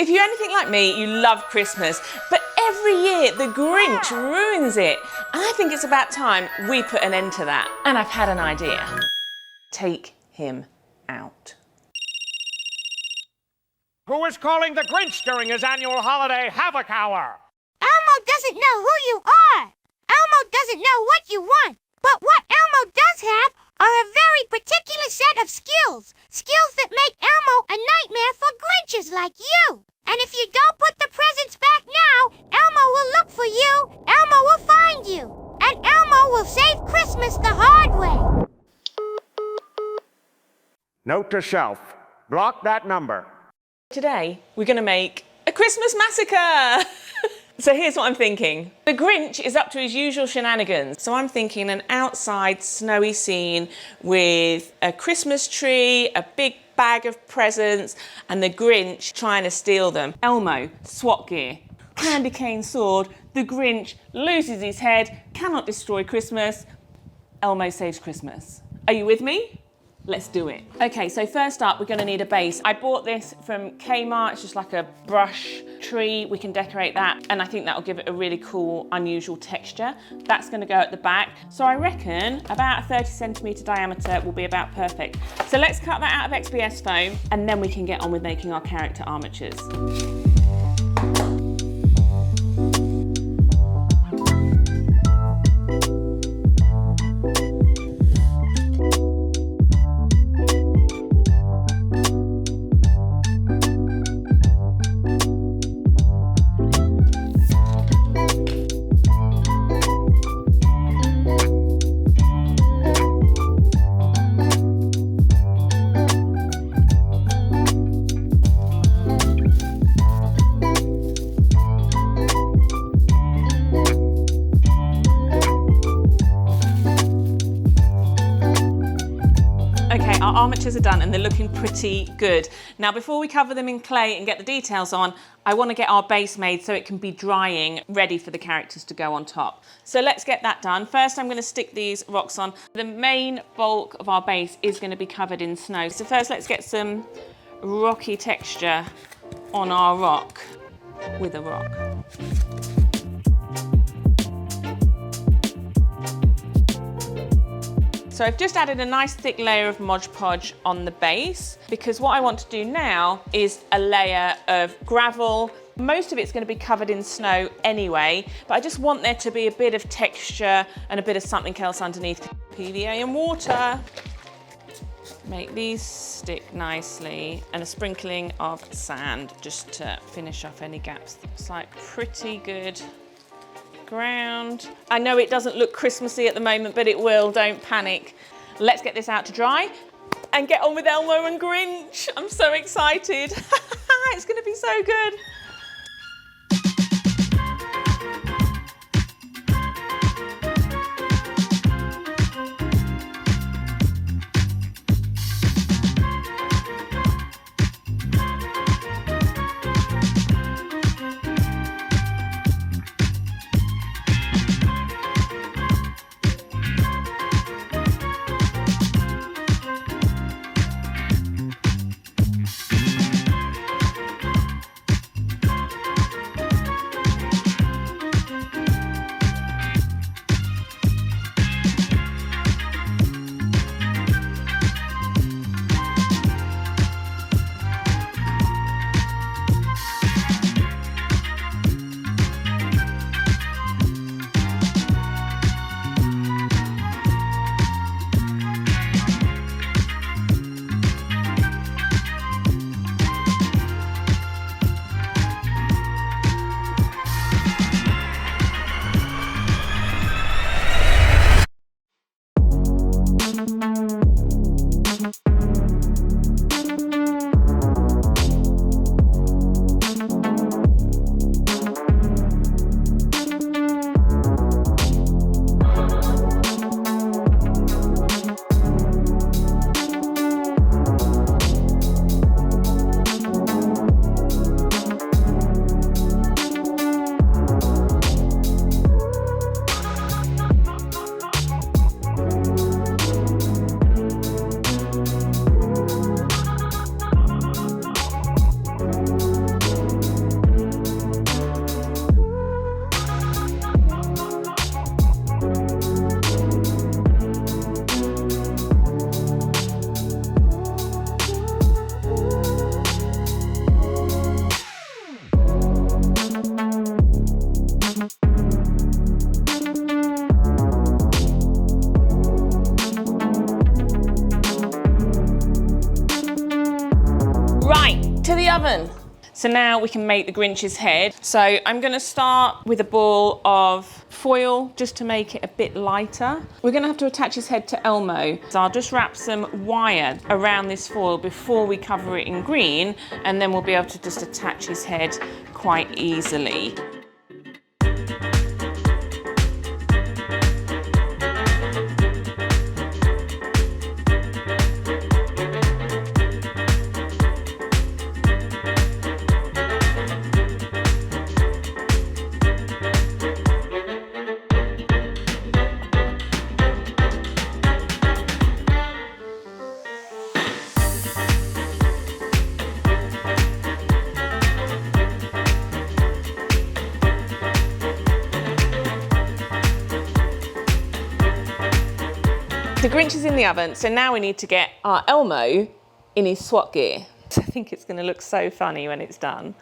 If you're anything like me, you love Christmas, but every year the Grinch ruins it. And I think it's about time we put an end to that. And I've had an idea. Take him out. Who is calling the Grinch during his annual holiday havoc hour? Elmo doesn't know who you are. Elmo doesn't know what you want. But what Elmo does have are a very particular set of skills. Skills that make Elmo a nightmare for Grinches like you. And if you don't put the presents back now, Elmo will look for you, Elmo will find you, and Elmo will save Christmas the hard way. Note to self, block that number. Today, we're going to make a Christmas massacre. So here's what I'm thinking. The Grinch is up to his usual shenanigans. So I'm thinking an outside snowy scene with a Christmas tree, a big bag of presents, and the Grinch trying to steal them. Elmo, SWAT gear, candy cane sword, the Grinch loses his head, cannot destroy Christmas. Elmo saves Christmas. Are you with me? Let's do it. Okay, so first up, we're gonna need a base. I bought this from Kmart. It's just like a brush tree. We can decorate that, and I think that'll give it a really cool, unusual texture. That's gonna go at the back. So I reckon about a 30 centimeter diameter will be about perfect. So let's cut that out of XPS foam, and then we can get on with making our character armatures. Okay, our armatures are done and they're looking pretty good. Now, before we cover them in clay and get the details on, I want to get our base made so it can be drying, ready for the characters to go on top. So let's get that done. First, I'm going to stick these rocks on. The main bulk of our base is going to be covered in snow. So first, let's get some rocky texture on our rock with a rock. So I've just added a nice thick layer of Mod Podge on the base, because what I want to do now is a layer of gravel. Most of it's going to be covered in snow anyway, but I just want there to be a bit of texture and a bit of something else underneath. PVA and water. Make these stick nicely, and a sprinkling of sand just to finish off any gaps. It's like pretty good ground. I know it doesn't look Christmassy at the moment, but it will, don't panic. Let's get this out to dry and get on with Elmo and Grinch. I'm so excited. It's gonna be so good. So now we can make the Grinch's head. So I'm going to start with a ball of foil just to make it a bit lighter. We're going to have to attach his head to Elmo. So I'll just wrap some wire around this foil before we cover it in green, and then we'll be able to just attach his head quite easily. The Grinch is in the oven, so now we need to get our Elmo in his SWAT gear. I think it's going to look so funny when it's done.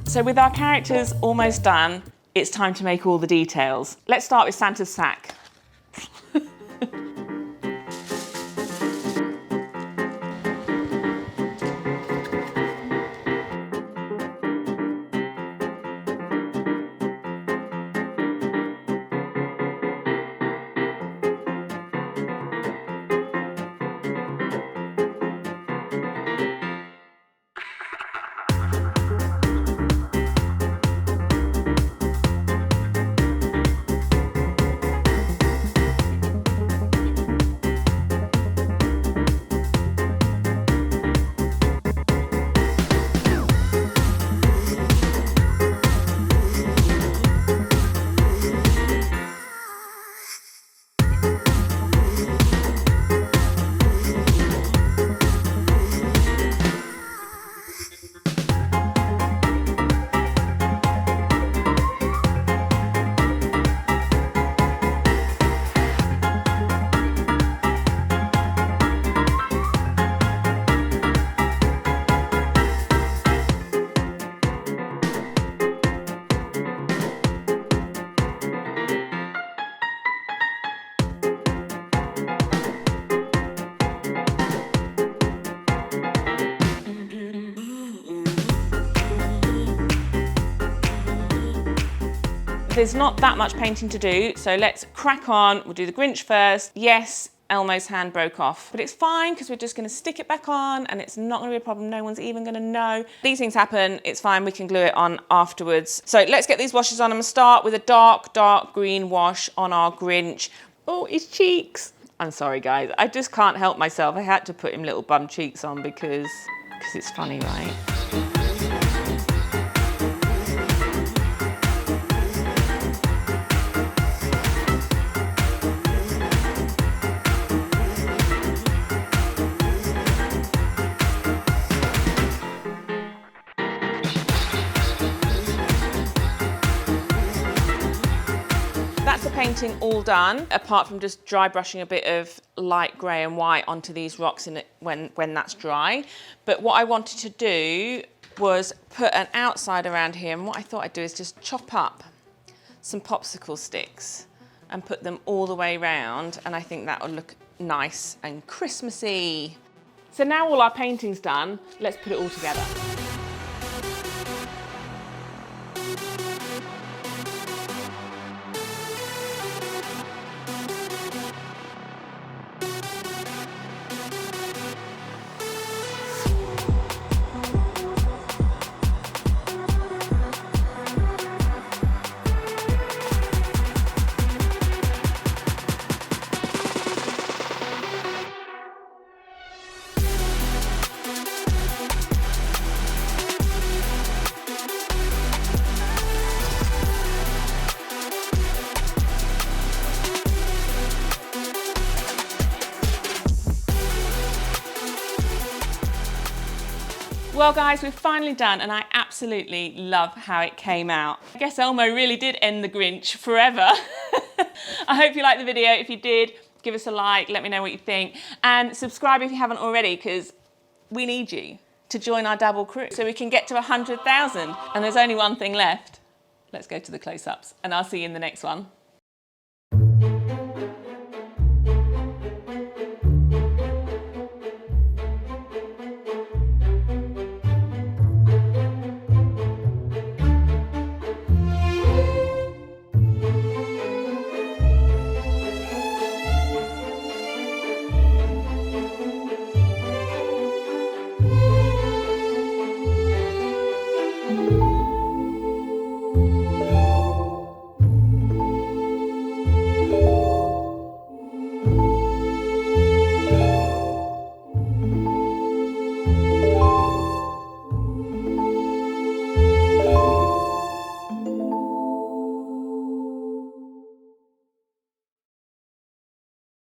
So with our characters almost done, it's time to make all the details. Let's start with Santa's sack. There's not that much painting to do, so let's crack on. We'll do the Grinch first. Yes, Elmo's hand broke off, but it's fine because we're just going to stick it back on and it's not going to be a problem. No one's even going to know. These things happen. It's fine. We can glue it on afterwards. So let's get these washes on. I'm going to start with a dark green wash on our Grinch. Oh, his cheeks. I'm sorry, guys. I just can't help myself. I had to put him little bum cheeks on because it's funny, right? Painting all done, apart from just dry brushing a bit of light grey and white onto these rocks in it when that's dry. But what I wanted to do was put an outside around here, and what I thought I'd do is just chop up some popsicle sticks and put them all the way around, and I think that will look nice and Christmassy. So now all our painting's done, let's put it all together. Well guys, we've finally done and I absolutely love how it came out. I guess Elmo really did end the Grinch forever. I hope you liked the video. If you did, give us a like, let me know what you think, and subscribe if you haven't already, because we need you to join our Dabbble crew so we can get to 100,000. And there's only one thing left. Let's go to the close-ups and I'll see you in the next one.